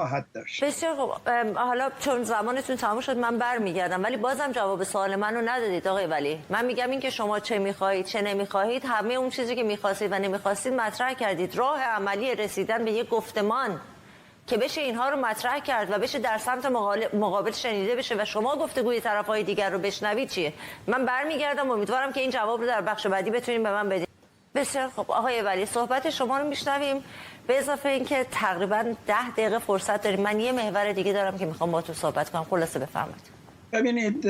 خواهد داشت. بسیار خوب. حالا چون زمانتون تمام شد من برمیگردم، ولی بازم جواب سوال منو ندادید آقای ولی. من میگم این که شما چه میخواهید چه نمیخواهید، همه اون چیزی که میخواستید و نمیخواستید مطرح کردید. راه عملی رسیدن به یک گفتمان که بشه اینها رو مطرح کرد و بشه در سمت مقابل شنیده بشه و شما گفتگوی طرفهای دیگر رو بشنوید چیه؟ من برمیگردم، امیدوارم که این جواب رو در بخش بعدی بتونید به من بدید. بسیار خوب آقای ولی، صحبت شما رو میشنویم. به اضافه اینکه تقریبا 10 دقیقه فرصت داریم، من یه محور دیگه دارم که میخوام با تو صحبت کنم. خلاصه بفرمایید. ببینید،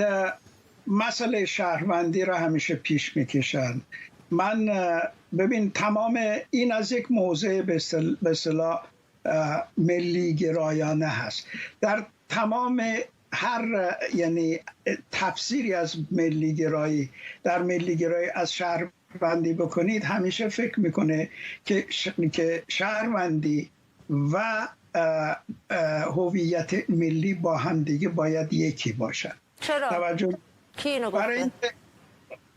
مسئله شهروندی را همیشه پیش میکشن. من ببین تمام این از یک موضع به اصطلاح ملی گرایانه هست. در تمام هر یعنی تفسیری از ملی گرایی، در ملی گرایی از شهروندی بکنید، همیشه فکر میکنه که شهروندی و هویت ملی با هم دیگه باید یکی باشن. چرا؟ توجه کی اینو گفته؟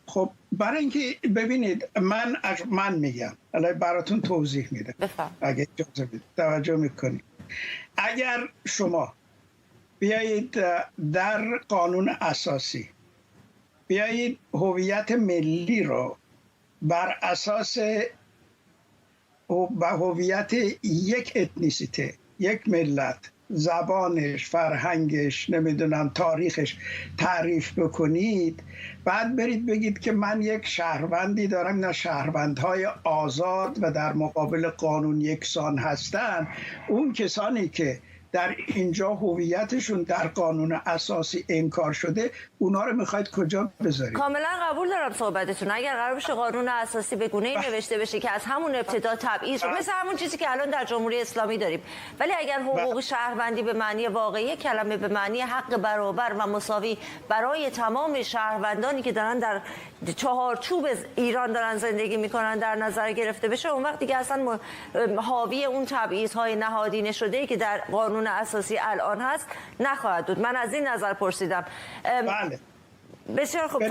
خب برای اینکه ببینید، من میگم الان براتون توضیح میدم اگه اجازه بدید توجه میکنید. اگر شما بیایید در قانون اساسی بیایید هویت ملی رو بر اساس هویت یک اتنیسیته، یک ملت، زبانش، فرهنگش، نمیدونم تاریخش تعریف بکنید، بعد برید بگید که من یک شهروندی دارم، نه شهروندهای آزاد و در مقابل قانون یکسان هستن، اون کسانی که در اینجا هویتشون در قانون اساسی انکار شده، اونا رو میخواید کجا بذارید؟ کاملا قبول دارم صحبتتون. اگر قرار بشه قانون اساسی به گونه‌ای نوشته بشه که از همون ابتدا تبعیض، مثل همون چیزی که الان در جمهوری اسلامی داریم، ولی اگر حقوق شهروندی به معنی واقعی کلمه، به معنی حق برابر و مساوی برای تمام شهروندانی که دارن در چهارچوب ایران دارن زندگی میکنن در نظر گرفته بشه، اون وقت دیگه اصلا حاوی اون تبعیض‌های نهادینه شده‌ای که در قانون اساسی الان هست نخواهد بود. من از این نظر پرسیدم. بله. بسیار خوب.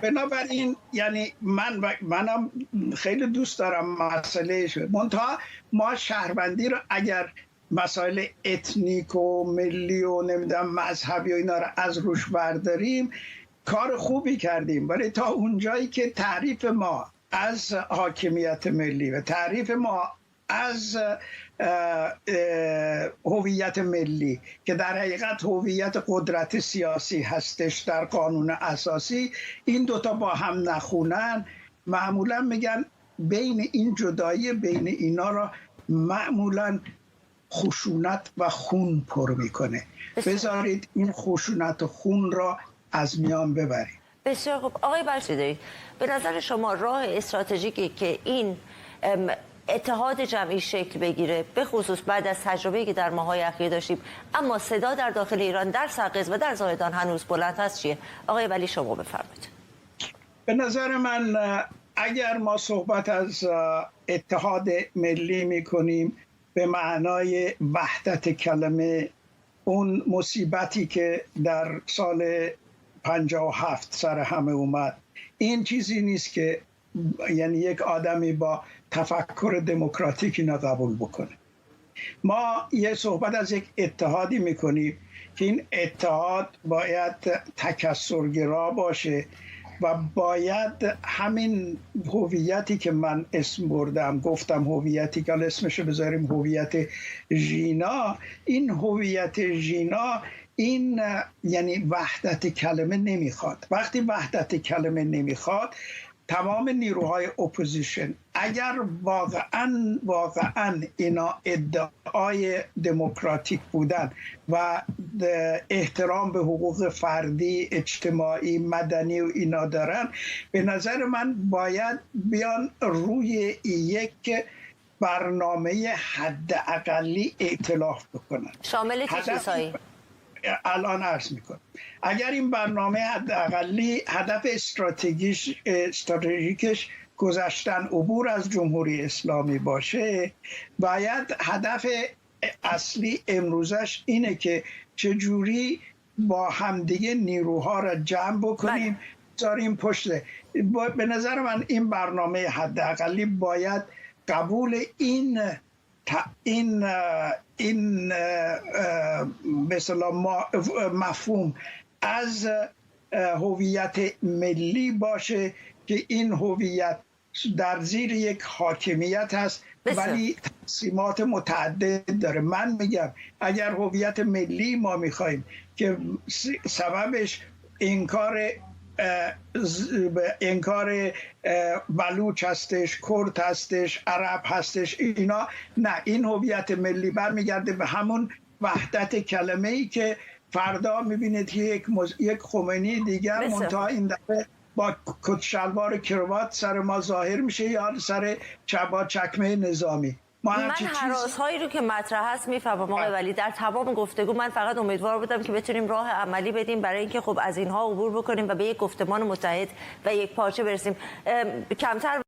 بنابراین یعنی منم خیلی دوست دارم مسئله منتها ما شهروندی رو اگر مسائل اتنیک و ملی و نمیدونم مذهبی و اینا رو از روش برداریم، کار خوبی کردیم. ولی تا اونجایی که تعریف ما از حاکمیت ملی و تعریف ما از هویت ملی که در حقیقت هویت قدرت سیاسی هستش در قانون اساسی، این دوتا با هم نخونن، معمولا میگن بین این جدایی بین اینا را معمولا خشونت و خون پر میکنه. بذارید این خشونت و خون را از میان ببرید. بسیار خوب. آقای برشیدی، به نظر شما راه استراتژیکی که این اتحاد جمعی شکل بگیره، به خصوص بعد از تجربه‌ای که در ماه‌های اخیر داشتیم اما صدا در داخل ایران در سرقز و در زاهدان هنوز بلند هست، چیه؟ آقای ولی شما بفرمایید. به نظر من اگر ما صحبت از اتحاد ملی می‌کنیم به معنای وحدت کلمه، اون مصیبتی که در سال 57 سر همه اومد، این چیزی نیست که یعنی یک آدمی با تفکر دموکراتیکی اینا قبول بکنه. ما یه صحبت از یک اتحادی میکنیم که این اتحاد باید تکثرگرا باشه و باید همین هویتی که من اسم بردم، گفتم هویتی که اسمشو بذاریم هویت ژینا، این هویت ژینا این یعنی وحدت کلمه نمیخواد. وقتی وحدت کلمه نمیخواد، تمام نیروهای اپوزیشن اگر واقعا اینا ادعای دموکراتیک بودن و احترام به حقوق فردی، اجتماعی، مدنی و اینا دارن، به نظر من باید بیان روی یک برنامه حداقلی ائتلاف بکنن. شامل چه چیزهایی؟ الان عرض میکنم. اگر این برنامه حداقلی هدف استراتژیکش گذشتن عبور از جمهوری اسلامی باشه، باید هدف اصلی امروزش اینه که چجوری با همدیگه نیروها را جمع بکنیم، بذاریم پشت. به نظر من این برنامه حداقلی باید قبول این این مثلا مفهوم از هویت ملی باشه که این هویت در زیر یک حاکمیت هست ولی تقسیمات متعدد داره. من میگم اگر هویت ملی ما میخوایم که سببش انکار بلوچ هستش، کرد هستش، عرب هستش، اینا نه، این هویت ملی برمیگرده به همون وحدت کلمه ای که فردا میبینید که یک خمینی دیگر منتها این دفعه با کت شلوار کروات سر ما ظاهر میشه یا سر با چکمه نظامی. من هراس‌هایی رو که مطرح هست میفهمم آقای ولی. در تمام گفتگو من فقط امیدوار بودم که بتونیم راه عملی بدیم برای اینکه خب از اینها عبور بکنیم و به یک گفتمان متحد و یک پارچه برسیم. کمتر